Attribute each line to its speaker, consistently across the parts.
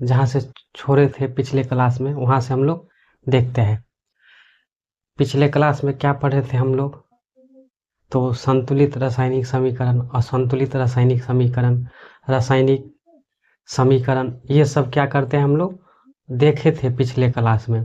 Speaker 1: जहाँ से छोड़े थे पिछले क्लास में, वहाँ से हम लोग देखते हैं। पिछले क्लास में क्या पढ़े थे हम लोग? तो संतुलित रासायनिक समीकरण, असंतुलित रासायनिक समीकरण, रासायनिक समीकरण, ये सब क्या करते हैं हम लोग देखे थे पिछले क्लास में।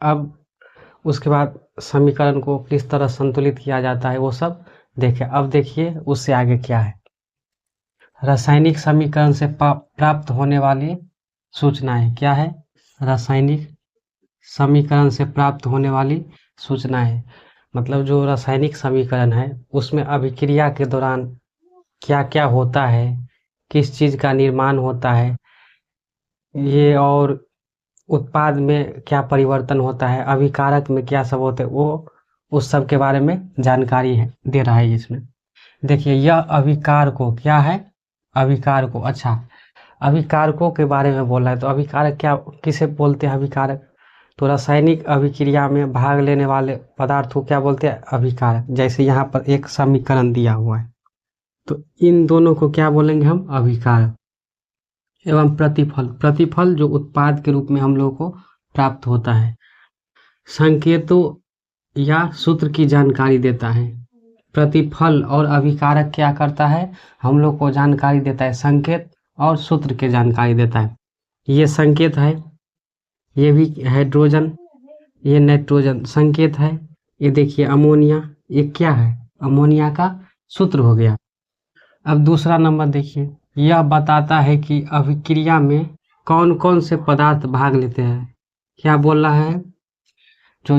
Speaker 1: अब उसके बाद समीकरण को किस तरह संतुलित किया जाता है वो सब देखे। अब देखिए उससे आगे क्या है। रासायनिक समीकरण से प्राप्त होने वाली सूचनाएं क्या है? रासायनिक समीकरण से प्राप्त होने वाली सूचनाएं मतलब जो रासायनिक समीकरण है उसमें अभिक्रिया के दौरान क्या क्या होता है, किस चीज का निर्माण होता है, ये और उत्पाद में क्या परिवर्तन होता है, अभिकारक में क्या सब होते हैं, वो उस सब के बारे में जानकारी है दे रहा है इसमें। देखिए यह अभिकारकों क्या है? अभिकारकों, अच्छा अभिकारकों के बारे में बोल रहा है। तो अभिकारक क्या किसे बोलते हैं? अभिकारक तो रासायनिक अभिक्रिया में भाग लेने वाले पदार्थ को क्या बोलते हैं? अभिकारक। जैसे यहाँ पर एक समीकरण दिया हुआ है तो इन दोनों को क्या बोलेंगे हम? अभिकारक। एवं प्रतिफल, प्रतिफल जो उत्पाद के रूप में हम लोगों को प्राप्त होता है। संकेतों या सूत्र की जानकारी देता है। प्रतिफल और अभिकारक क्या करता है? हम लोग को जानकारी देता है, संकेत और सूत्र की जानकारी देता है। ये संकेत है, ये भी हाइड्रोजन, ये नाइट्रोजन संकेत है। ये देखिए अमोनिया, ये क्या है? अमोनिया का सूत्र हो गया। अब दूसरा नंबर देखिए, यह बताता है कि अभिक्रिया में कौन कौन से पदार्थ भाग लेते हैं। क्या बोल रहा है? जो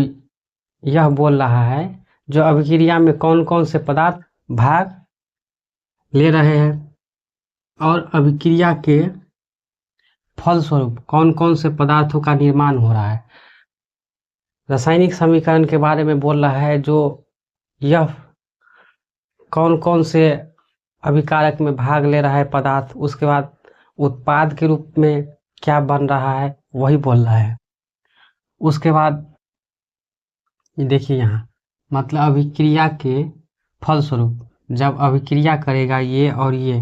Speaker 1: यह बोल रहा है जो अभिक्रिया में कौन कौन से पदार्थ भाग ले रहे हैं और अभिक्रिया के फलस्वरूप कौन कौन से पदार्थों का निर्माण हो रहा है। रासायनिक समीकरण के बारे में बोल रहा है जो यह कौन कौन से अभिकारक में भाग ले रहा है पदार्थ, उसके बाद उत्पाद के रूप में क्या बन रहा है वही बोल रहा है। उसके बाद देखिए यहाँ मतलब अभिक्रिया के फलस्वरूप जब अभिक्रिया करेगा ये और ये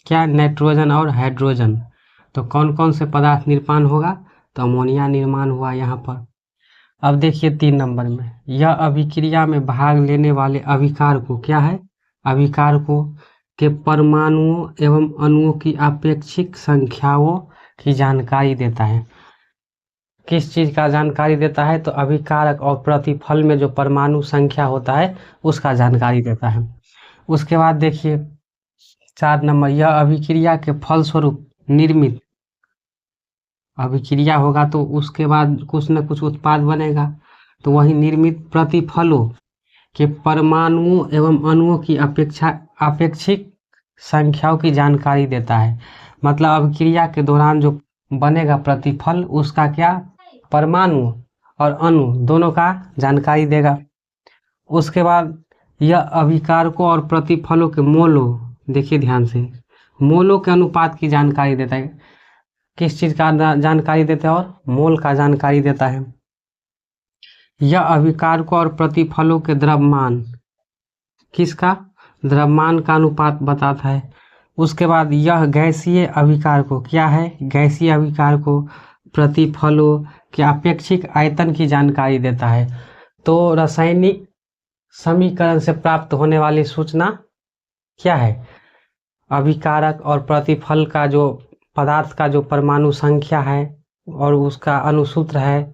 Speaker 1: क्या, नाइट्रोजन और हाइड्रोजन, तो कौन कौन से पदार्थ निर्माण होगा? तो अमोनिया निर्माण हुआ यहाँ पर। अब देखिए 3 नंबर में, यह अभिक्रिया में भाग लेने वाले अभिकारकों क्या है? अभिकारकों के परमाणुओं एवं अणुओं की अपेक्षिक संख्याओं की जानकारी देता है। किस चीज का जानकारी देता है? तो अभिकारक और प्रतिफल में जो परमाणु संख्या होता है उसका जानकारी देता है। उसके बाद देखिए 4 नंबर, यह अभिक्रिया के फलस्वरूप निर्मित, अभिक्रिया होगा तो उसके बाद कुछ न कुछ उत्पाद बनेगा, तो वही निर्मित प्रतिफलों के परमाणुओं एवं अणुओं की अपेक्षिक संख्याओं की जानकारी देता है। मतलब अभिक्रिया के दौरान जो बनेगा प्रतिफल उसका क्या, परमाणु और अणु दोनों का जानकारी देगा। उसके बाद यह अभिकारकों और प्रतिफलों के मोलों, देखिए ध्यान से, मोलों के अनुपात की जानकारी देता है। किस चीज का जानकारी देता है? और मोल का जानकारी देता है। यह अभिकारकों और प्रतिफलों के द्रव्यमान, किसका? द्रव्यमान का अनुपात बताता है। उसके बाद यह गैसीय अभिकारकों क्या है? गैसीय अभिकारकों प्रतिफलों के अपेक्षिक आयतन की जानकारी देता है। तो रासायनिक समीकरण से प्राप्त होने वाली सूचना क्या है? अभिकारक और प्रतिफल का जो पदार्थ का जो परमाणु संख्या है और उसका अनुसूत्र है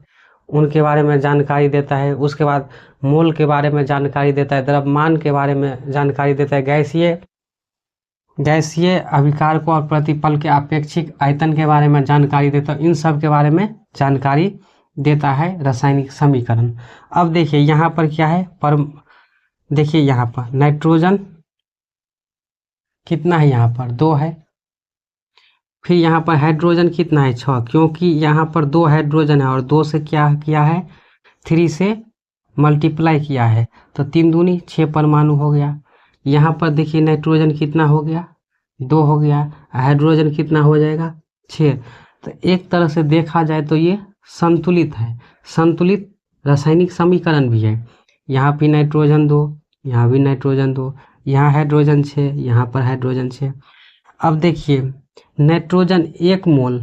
Speaker 1: उनके बारे में जानकारी देता है। उसके बाद मोल के बारे में जानकारी देता है, द्रव्यमान के बारे में जानकारी देता है, गैसीय अभिकारकों और प्रतिफल के अपेक्षिक आयतन के बारे में जानकारी देता है। इन सब के बारे में जानकारी देता है रासायनिक समीकरण। अब देखिए यहाँ पर क्या है, देखिए यहाँ पर नाइट्रोजन कितना है? यहाँ पर 2 है। फिर यहाँ पर हाइड्रोजन कितना है? 6, क्योंकि यहाँ पर 2 हाइड्रोजन है और 2 से क्या किया है? 3 से मल्टीप्लाई किया है, तो 3 दूनी 6 परमाणु हो गया। यहाँ पर देखिए नाइट्रोजन कितना हो गया? 2 हो गया। हाइड्रोजन कितना हो जाएगा? 6। तो एक तरह से देखा जाए तो ये संतुलित है, संतुलित रासायनिक समीकरण भी है। यहाँ भी नाइट्रोजन 2, यहाँ भी नाइट्रोजन 2, यहाँ हाइड्रोजन 6, यहाँ पर हाइड्रोजन 6। अब देखिए नाइट्रोजन 1 मोल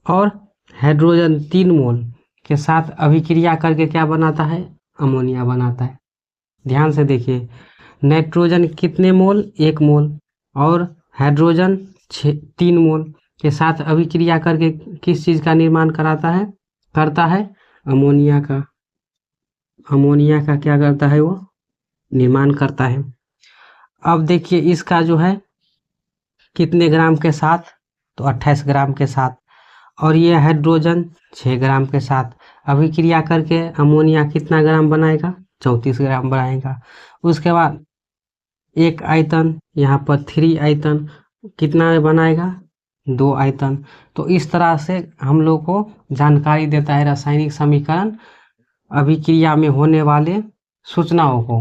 Speaker 1: और हाइड्रोजन 3 मोल के साथ अभिक्रिया करके क्या बनाता है, अमोनिया बनाता है। ध्यान से देखिए, नाइट्रोजन कितने मोल, 1 मोल, और हाइड्रोजन 3 मोल के साथ अभिक्रिया करके किस चीज़ का निर्माण करता है अमोनिया का। अमोनिया का क्या करता है, वो निर्माण करता है। अब देखिए इसका जो है कितने ग्राम के साथ, तो 28 ग्राम के साथ, और ये हाइड्रोजन 6 ग्राम के साथ अभिक्रिया करके अमोनिया कितना ग्राम बनाएगा, 34 ग्राम बनाएगा। उसके बाद एक आयतन, यहाँ पर 3 आयतन, कितना बनाएगा, 2 आयतन। तो इस तरह से हम लोग को जानकारी देता है रासायनिक समीकरण अभिक्रिया में होने वाले सूचनाओं को।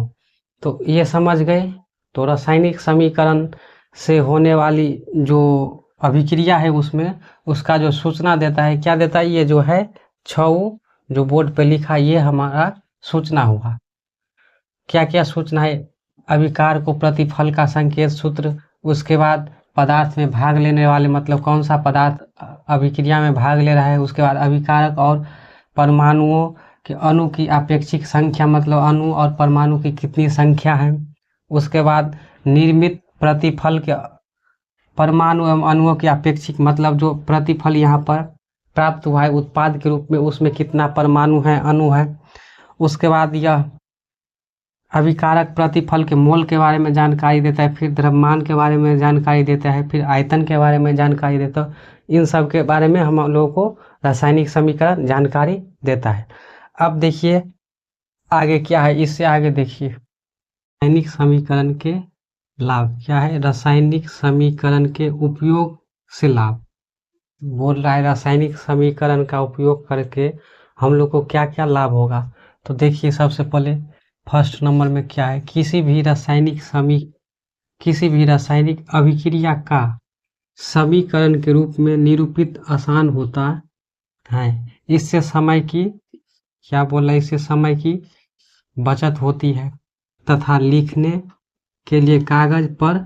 Speaker 1: तो ये समझ गए। तो रासायनिक समीकरण से होने वाली जो अभिक्रिया है उसमें उसका जो सूचना देता है, क्या देता है, ये जो है 6 जो बोर्ड पे लिखा, ये हमारा सूचना होगा। क्या क्या सूचना है, अभिकार को प्रतिफल का संकेत सूत्र, उसके बाद पदार्थ में भाग लेने वाले, मतलब कौन सा पदार्थ अभिक्रिया में भाग ले रहा है, उसके बाद अभिकारक और परमाणुओं के अणु की अपेक्षिक संख्या, मतलब अणु और परमाणु की कितनी संख्या है। उसके बाद निर्मित प्रतिफल के परमाणु एवं अणुओं की अपेक्षिक, मतलब जो प्रतिफल यहाँ पर प्राप्त हुआ है उत्पाद के रूप में, उसमें कितना परमाणु है, अणु है। उसके बाद यह अभिकारक प्रतिफल के मोल के बारे में जानकारी देता है, फिर द्रव्यमान के बारे में जानकारी देता है, फिर आयतन के बारे में जानकारी देता है। इन सब के बारे में हम लोगों को रासायनिक समीकरण जानकारी देता है। अब देखिए आगे क्या है, इससे आगे देखिए रासायनिक समीकरण के लाभ क्या है, रासायनिक समीकरण के उपयोग से लाभ बोल रहा है। रासायनिक समीकरण का उपयोग करके हम लोग को क्या क्या लाभ होगा। तो देखिए सबसे पहले फर्स्ट नंबर में क्या है, किसी भी रासायनिक अभिक्रिया का समीकरण के रूप में निरूपित आसान होता है। इससे समय की, क्या बोला, इससे समय की बचत होती है तथा लिखने के लिए कागज पर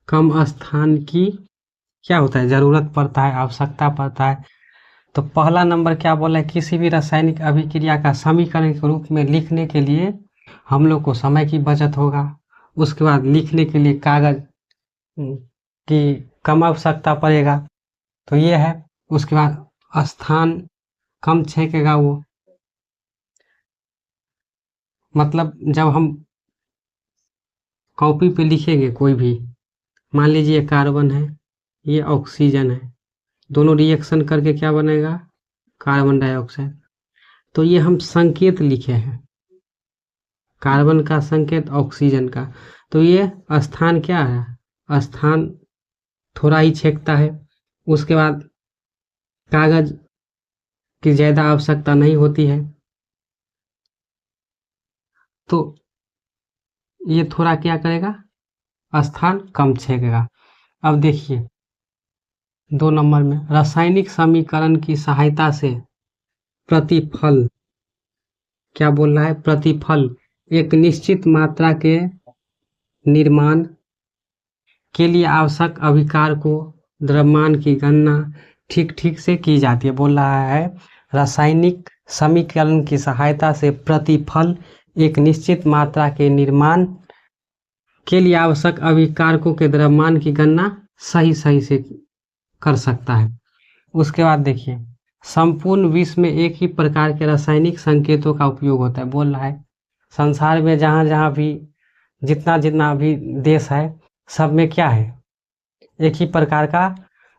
Speaker 1: कम स्थान की क्या होता है, जरूरत पड़ता है, आवश्यकता पड़ता है। तो पहला नंबर क्या बोला है, किसी भी रासायनिक अभिक्रिया का समीकरण के रूप में लिखने के लिए हम लोग को समय की बचत होगा। उसके बाद लिखने के लिए कागज की कम आवश्यकता पड़ेगा, तो ये है। उसके बाद स्थान कम छेकेगा वो, मतलब जब हम कॉपी पे लिखेंगे कोई भी, मान लीजिए कार्बन है, ये ऑक्सीजन है, दोनों रिएक्शन करके क्या बनेगा, कार्बन डाइऑक्साइड। तो ये हम संकेत लिखे हैं, कार्बन का संकेत, ऑक्सीजन का। तो ये स्थान क्या है, स्थान थोड़ा ही छेकता है। उसके बाद कागज की ज़्यादा आवश्यकता नहीं होती है, तो ये थोड़ा क्या करेगा, स्थान कम छेकेगा। अब देखिए 2 नंबर में, रासायनिक समीकरण की सहायता से प्रतिफल, क्या बोल रहा है, प्रतिफल एक निश्चित मात्रा के निर्माण के लिए आवश्यक अभिकार को द्रव्यमान की गणना ठीक से की जाती है। बोल रहा है रासायनिक समीकरण की सहायता से प्रतिफल एक निश्चित मात्रा के निर्माण के लिए आवश्यक अभिकारकों के द्रव्यमान की गणना सही से कर सकता है। उसके बाद देखिए संपूर्ण विश्व में एक ही प्रकार के रासायनिक संकेतों का उपयोग होता है। बोल रहा है संसार में जहाँ भी जितना भी देश है, सब में क्या है, एक ही प्रकार का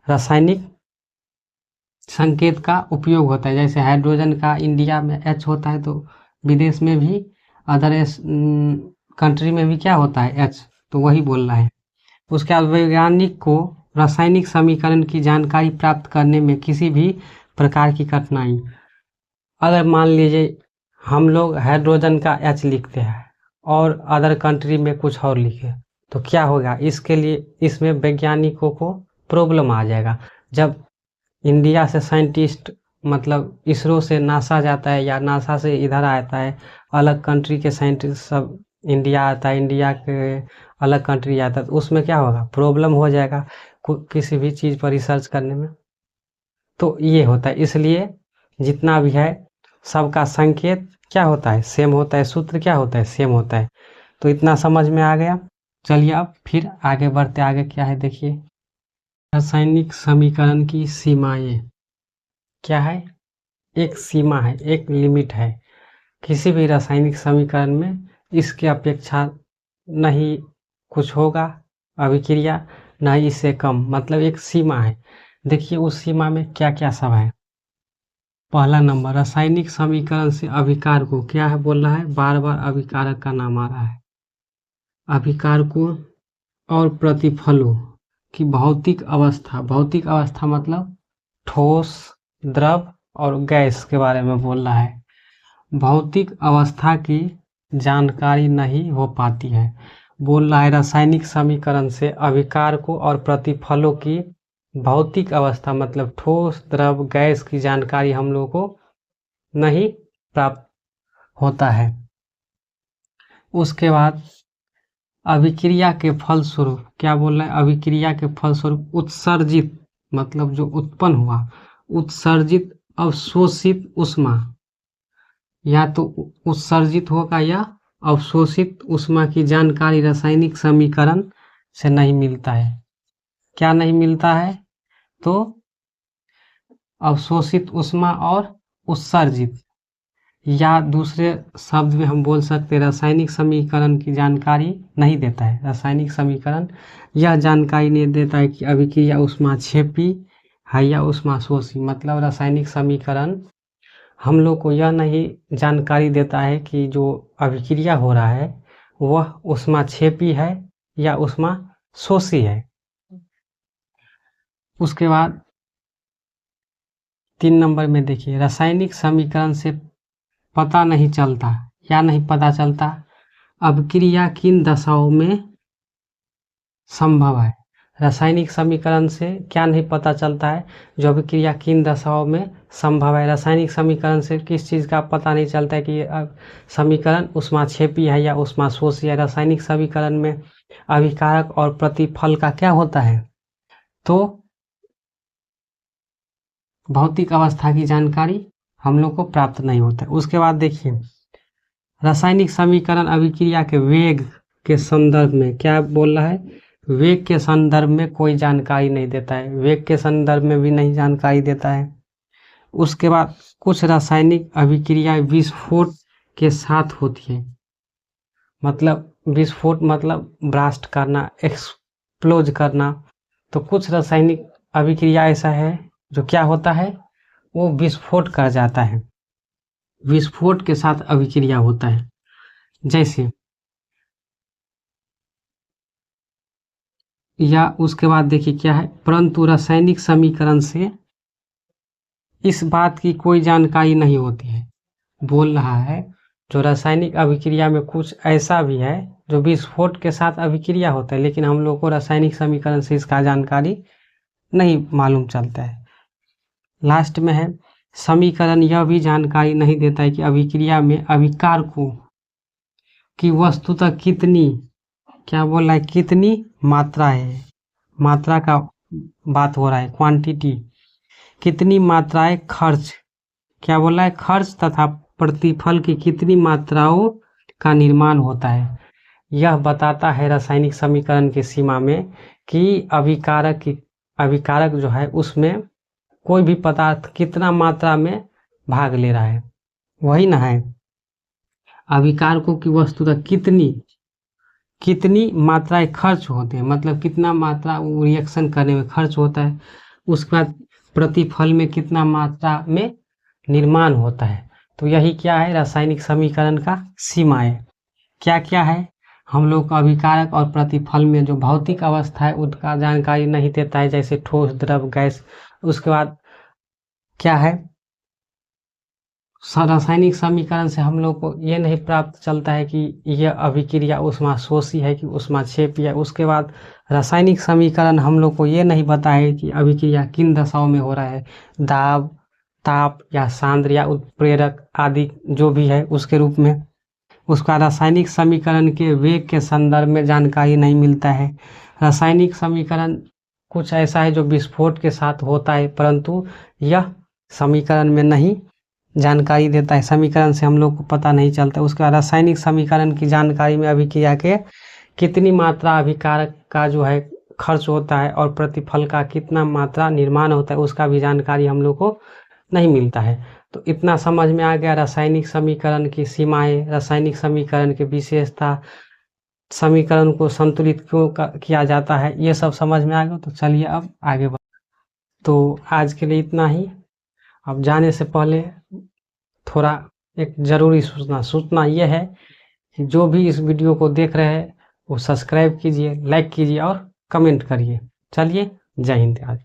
Speaker 1: रासायनिक संकेत का उपयोग होता है। जैसे हाइड्रोजन का इंडिया में H होता है, तो विदेश में भी अदर कंट्री में भी क्या होता है, H। तो वही बोल रहा है। उसके बाद वैज्ञानिक को रासायनिक समीकरण की जानकारी प्राप्त करने में किसी भी प्रकार की कठिनाई, अगर मान लीजिए हम लोग हाइड्रोजन का H लिखते हैं और अदर कंट्री में कुछ और लिखे, तो क्या होगा, इसके लिए इसमें वैज्ञानिकों को प्रॉब्लम आ जाएगा। जब इंडिया से साइंटिस्ट, मतलब इसरो से नासा जाता है या नासा से इधर आता है, अलग कंट्री के साइंटिस्ट सब इंडिया आता है, इंडिया के अलग कंट्री आता है, तो उसमें क्या होगा, प्रॉब्लम हो जाएगा किसी भी चीज़ पर रिसर्च करने में। तो ये होता है। इसलिए जितना भी है सबका संकेत क्या होता है, सेम होता है, सूत्र क्या होता है, सेम होता है। तो इतना समझ में आ गया। चलिए अब फिर आगे बढ़ते, आगे क्या है देखिए। रासायनिक समीकरण की सीमाएं क्या है, एक सीमा है, एक लिमिट है। किसी भी रासायनिक समीकरण में इसके अपेक्षा नहीं कुछ होगा अभिक्रिया, ना ही इससे कम, मतलब एक सीमा है। देखिए उस सीमा में क्या क्या सब है। पहला नंबर, रासायनिक समीकरण से अभिकार को क्या है बोल रहा है, बार बार अभिकारक का नाम आ रहा है। अभिकारकों और प्रतिफलों की भौतिक अवस्था, भौतिक अवस्था मतलब ठोस, द्रव और गैस के बारे में बोल रहा है। भौतिक अवस्था की जानकारी नहीं हो पाती है। बोल रहा है रासायनिक समीकरण से अभिकारकों और प्रतिफलों की भौतिक अवस्था मतलब ठोस, द्रव, गैस की जानकारी हम लोगों को नहीं प्राप्त होता है। उसके बाद अभिक्रिया के फलस्वरूप क्या बोल रहा है, अभिक्रिया के फलस्वरूप उत्सर्जित मतलब जो उत्पन्न हुआ, उत्सर्जित अवशोषित ऊष्मा, या तो उत्सर्जित होगा या अवशोषित ऊष्मा की जानकारी रासायनिक समीकरण से नहीं मिलता है। क्या नहीं मिलता है, तो अवशोषित ऊष्मा और उत्सर्जित, या दूसरे शब्द में हम बोल सकते हैं रासायनिक समीकरण की जानकारी नहीं देता है। रासायनिक समीकरण यह जानकारी नहीं देता है कि अभिक्रिया ऊष्मा छेपी है या ऊष्मा शोषी, मतलब रासायनिक समीकरण हम लोग को यह नहीं जानकारी देता है कि जो अभिक्रिया हो रहा है वह ऊष्मा छेपी है या ऊष्मा शोषी है। उसके बाद 3 नंबर में देखिए, रासायनिक समीकरण से पता नहीं चलता, क्या नहीं पता चलता, अभिक्रिया किन दशाओं में संभव है। रासायनिक समीकरण से क्या नहीं पता चलता है, जो अभिक्रिया किन दशाओं में संभव है। रासायनिक समीकरण से किस चीज़ का पता नहीं चलता है कि समीकरण ऊष्माक्षेपी है या ऊष्माशोषी है। रासायनिक समीकरण में अभिकारक और प्रतिफल का क्या होता है, तो भौतिक अवस्था की जानकारी हम लोग को प्राप्त नहीं होता है। उसके बाद देखिए, रासायनिक समीकरण अभिक्रिया के वेग के संदर्भ में क्या बोल रहा है, वेग के संदर्भ में कोई जानकारी नहीं देता है, वेग के संदर्भ में भी नहीं जानकारी देता है। उसके बाद कुछ रासायनिक अभिक्रिया विस्फोट के साथ होती है, मतलब विस्फोट मतलब ब्लास्ट करना, एक्सप्लोज करना। तो कुछ रासायनिक अभिक्रिया ऐसा है जो क्या होता है, वो विस्फोट कर जाता है, विस्फोट के साथ अभिक्रिया होता है। जैसे या उसके बाद देखिए क्या है, परंतु रासायनिक समीकरण से इस बात की कोई जानकारी नहीं होती है। बोल रहा है जो रासायनिक अभिक्रिया में कुछ ऐसा भी है जो विस्फोट के साथ अभिक्रिया होता है, लेकिन हम लोग को रासायनिक समीकरण से इसका जानकारी नहीं मालूम चलता है। लास्ट में है, समीकरण यह भी जानकारी नहीं देता है कि अभिक्रिया में अभिकारकों की वस्तुतः कितनी, क्या बोल रहा है, कितनी मात्रा है, मात्रा का बात हो रहा है, क्वांटिटी, कितनी मात्राएं खर्च, क्या बोल रहा है, खर्च तथा प्रतिफल की कितनी मात्राओं का निर्माण होता है। यह बताता है रासायनिक समीकरण की सीमा में कि अभिकारक जो है उसमें कोई भी पदार्थ कितना मात्रा में भाग ले रहा है, वही ना है। अभिकारकों की वस्तुतः कितनी मात्राएं खर्च होते हैं, मतलब कितना मात्रा रिएक्शन करने में खर्च होता है। उसके बाद प्रतिफल में कितना मात्रा में निर्माण होता है। तो यही क्या है, रासायनिक समीकरण का सीमाएं क्या क्या है। हम लोग का अभिकारक और प्रतिफल में जो भौतिक अवस्था है उसका जानकारी नहीं देता है, जैसे ठोस, द्रव, गैस। उसके बाद क्या है, रासायनिक समीकरण से हम लोग को ये नहीं प्राप्त चलता है कि यह अभिक्रिया ऊष्माशोषी है कि ऊष्माक्षेपी है। उसके बाद रासायनिक समीकरण हम लोग को ये नहीं बताए कि अभिक्रिया किन दशाओं में हो रहा है, दाब, ताप या सांद्र या उत्प्रेरक आदि जो भी है उसके रूप में। उसका रासायनिक समीकरण के वेग के संदर्भ में जानकारी नहीं मिलता है। रासायनिक समीकरण कुछ ऐसा है जो विस्फोट के साथ होता है, परंतु यह समीकरण में नहीं जानकारी देता है। समीकरण से हम लोग को पता नहीं चलता। उसका रासायनिक समीकरण की जानकारी में अभिक्रिया के कितनी मात्रा अभिकारक का जो है खर्च होता है और प्रतिफल का कितना मात्रा निर्माण होता है, उसका भी जानकारी हम लोग को नहीं मिलता है। तो इतना समझ में आ गया रासायनिक समीकरण की सीमाएं, रासायनिक समीकरण की विशेषता, समीकरण को संतुलित क्यों किया जाता है, ये सब समझ में आ गया। तो चलिए अब आगे बढ़। तो आज के लिए इतना ही। अब जाने से पहले थोड़ा एक ज़रूरी सूचना ये है कि जो भी इस वीडियो को देख रहे हैं वो सब्सक्राइब कीजिए, लाइक कीजिए और कमेंट करिए। चलिए, जय हिंद। आज